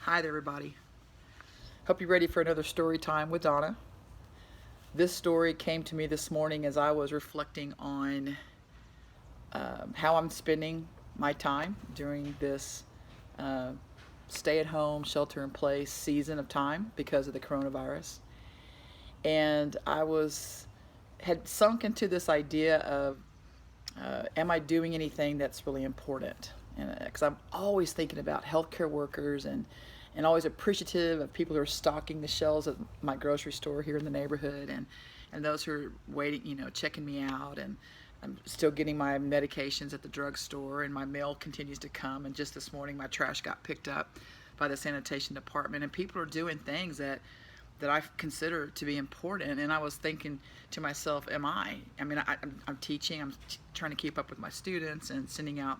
Hi there, everybody. Hope you're ready for another story time with Donna. This story came to me this morning as I was reflecting on how I'm spending my time during this uh, stay-at-home, shelter-in-place season of time because of the coronavirus. And had sunk into this idea of, am I doing anything that's really important? And because I'm always thinking about healthcare workers and always appreciative of people who are stocking the shelves at my grocery store here in the neighborhood, and those who are waiting, checking me out. And I'm still getting my medications at the drugstore, and my mail continues to come. And just this morning, my trash got picked up by the sanitation department, and people are doing things that I consider to be important. And I was thinking to myself, am I? I mean, I'm teaching, trying to keep up with my students and sending out,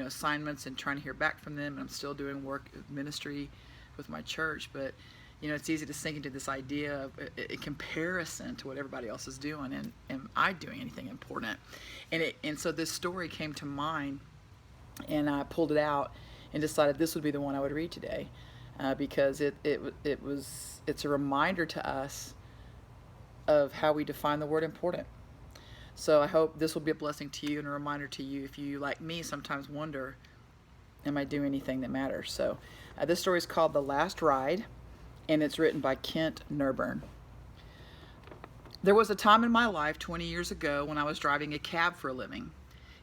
assignments and trying to hear back from them. And I'm still doing work ministry with my church. But, it's easy to sink into this idea of a comparison to what everybody else is doing. And am I doing anything important? And so this story came to mind, and I pulled it out and decided this would be the one I would read today. Because it's a reminder to us of how we define the word important. So I hope this will be a blessing to you and a reminder to you if you, like me, sometimes wonder, am I doing anything that matters? So this story is called The Last Ride, and it's written by Kent Nerburn. There was a time in my life 20 years ago when I was driving a cab for a living.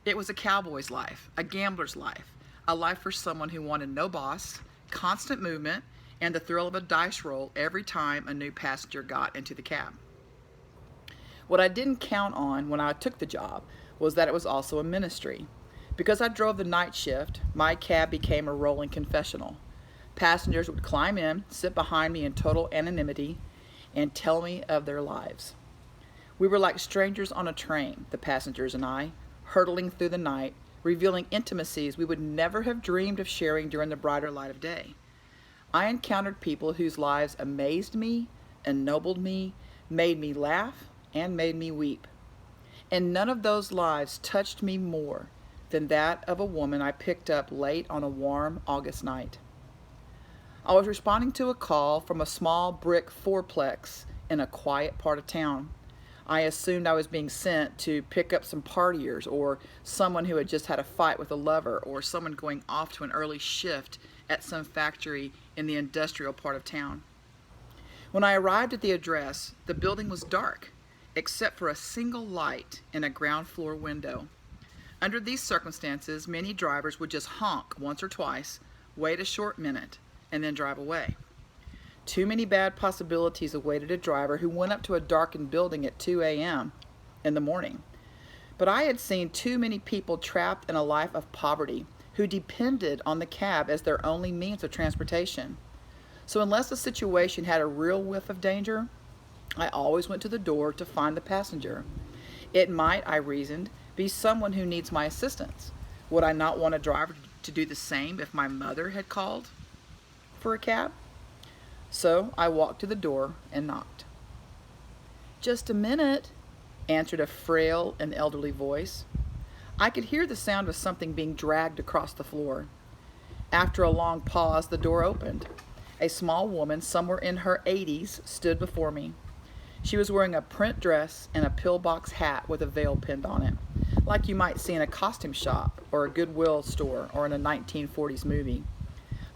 It was a cowboy's life, a gambler's life, a life for someone who wanted no boss, constant movement, and the thrill of a dice roll every time a new passenger got into the cab. What I didn't count on when I took the job was that it was also a ministry. Because I drove the night shift, my cab became a rolling confessional. Passengers would climb in, sit behind me in total anonymity, and tell me of their lives. We were like strangers on a train, the passengers and I, hurtling through the night, revealing intimacies we would never have dreamed of sharing during the brighter light of day. I encountered people whose lives amazed me, ennobled me, made me laugh, and made me weep. And none of those lives touched me more than that of a woman I picked up late on a warm August night. I was responding to a call from a small brick fourplex in a quiet part of town. I assumed I was being sent to pick up some partiers, or someone who had just had a fight with a lover, or someone going off to an early shift at some factory in the industrial part of town. When I arrived at the address, the building was dark, except for a single light in a ground floor window. Under these circumstances, many drivers would just honk once or twice, wait a short minute, and then drive away. Too many bad possibilities awaited a driver who went up to a darkened building at 2 a.m. in the morning. But I had seen too many people trapped in a life of poverty who depended on the cab as their only means of transportation. So unless the situation had a real whiff of danger, I always went to the door to find the passenger. It might, I reasoned, be someone who needs my assistance. Would I not want a driver to do the same if my mother had called for a cab? So I walked to the door and knocked. "Just a minute," answered a frail and elderly voice. I could hear the sound of something being dragged across the floor. After a long pause, the door opened. A small woman, somewhere in her 80s, stood before me. She was wearing a print dress and a pillbox hat with a veil pinned on it, like you might see in a costume shop or a Goodwill store or in a 1940s movie.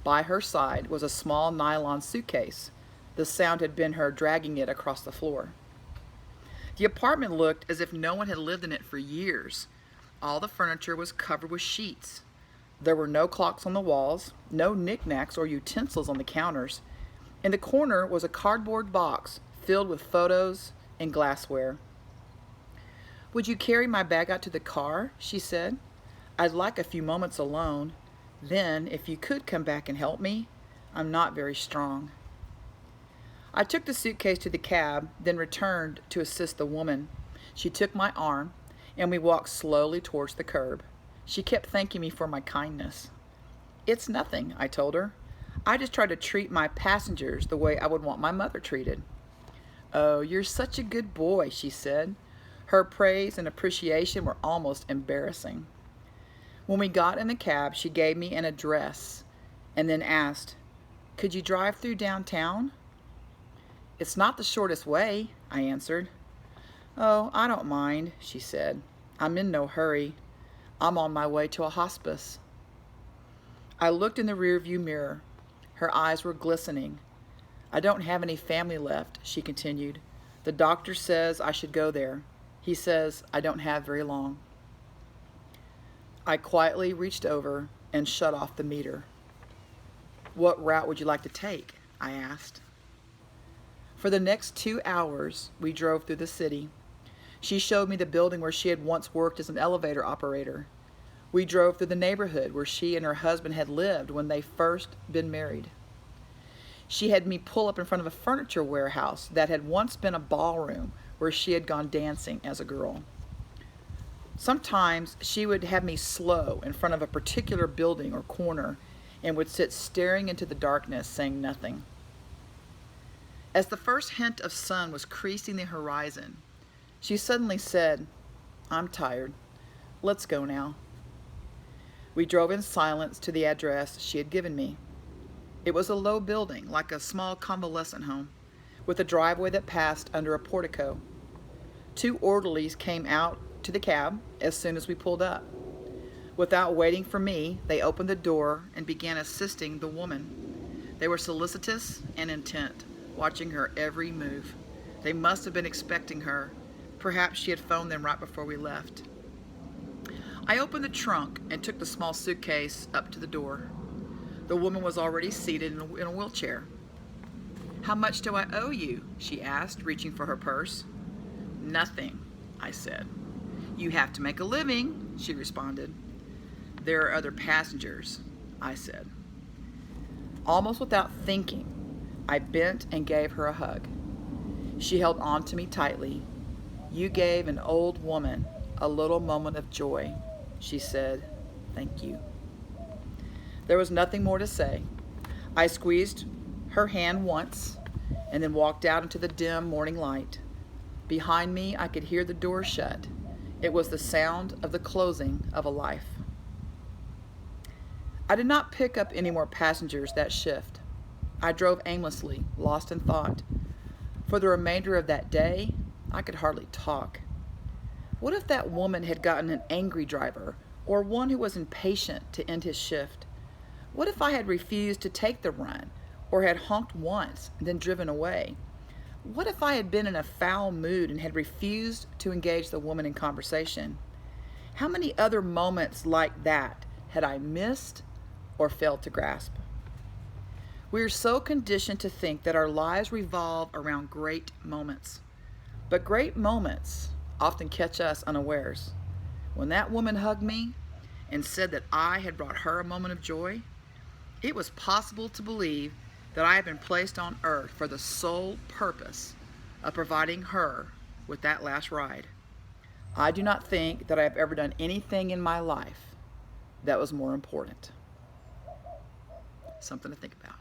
By her side was a small nylon suitcase. The sound had been her dragging it across the floor. The apartment looked as if no one had lived in it for years. All the furniture was covered with sheets. There were no clocks on the walls, no knickknacks or utensils on the counters. In the corner was a cardboard box filled with photos and glassware. "Would you carry my bag out to the car?" she said. "I'd like a few moments alone. Then, if you could come back and help me, I'm not very strong." I took the suitcase to the cab, then returned to assist the woman. She took my arm, and we walked slowly towards the curb. She kept thanking me for my kindness. "It's nothing," I told her. "I just try to treat my passengers the way I would want my mother treated." "Oh, you're such a good boy," she said. Her praise and appreciation were almost embarrassing. When we got in the cab, she gave me an address and then asked, Could you drive through downtown? It's not the shortest way, I answered. Oh, I don't mind, she said. I'm in no hurry. I'm on my way to a hospice. I looked in the rearview mirror. Her eyes were glistening. I don't have any family left, she continued. The doctor says I should go there. He says I don't have very long. I quietly reached over and shut off the meter. What route would you like to take? I asked. For the next 2 hours, we drove through the city. She showed me the building where she had once worked as an elevator operator. We drove through the neighborhood where she and her husband had lived when they first been married. She had me pull up in front of a furniture warehouse that had once been a ballroom where she had gone dancing as a girl. Sometimes she would have me slow in front of a particular building or corner and would sit staring into the darkness, saying nothing. As the first hint of sun was creasing the horizon, she suddenly said, I'm tired. Let's go now. We drove in silence to the address she had given me. It was a low building, like a small convalescent home, with a driveway that passed under a portico. 2 orderlies came out to the cab as soon as we pulled up. Without waiting for me, they opened the door and began assisting the woman. They were solicitous and intent, watching her every move. They must have been expecting her. Perhaps she had phoned them right before we left. I opened the trunk and took the small suitcase up to the door. The woman was already seated in a wheelchair. How much do I owe you? She asked, reaching for her purse. Nothing, I said. You have to make a living, she responded. There are other passengers, I said. Almost without thinking, I bent and gave her a hug. She held on to me tightly. You gave an old woman a little moment of joy, she said. Thank you. There was nothing more to say. I squeezed her hand once and then walked out into the dim morning light. Behind me, I could hear the door shut. It was the sound of the closing of a life. I did not pick up any more passengers that shift. I drove aimlessly, lost in thought. For the remainder of that day, I could hardly talk. What if that woman had gotten an angry driver or one who was impatient to end his shift? What if I had refused to take the run or had honked once and then driven away? What if I had been in a foul mood and had refused to engage the woman in conversation? How many other moments like that had I missed or failed to grasp? We are so conditioned to think that our lives revolve around great moments. But great moments often catch us unawares. When that woman hugged me and said that I had brought her a moment of joy, it was possible to believe that I had been placed on earth for the sole purpose of providing her with that last ride. I do not think that I have ever done anything in my life that was more important. Something to think about.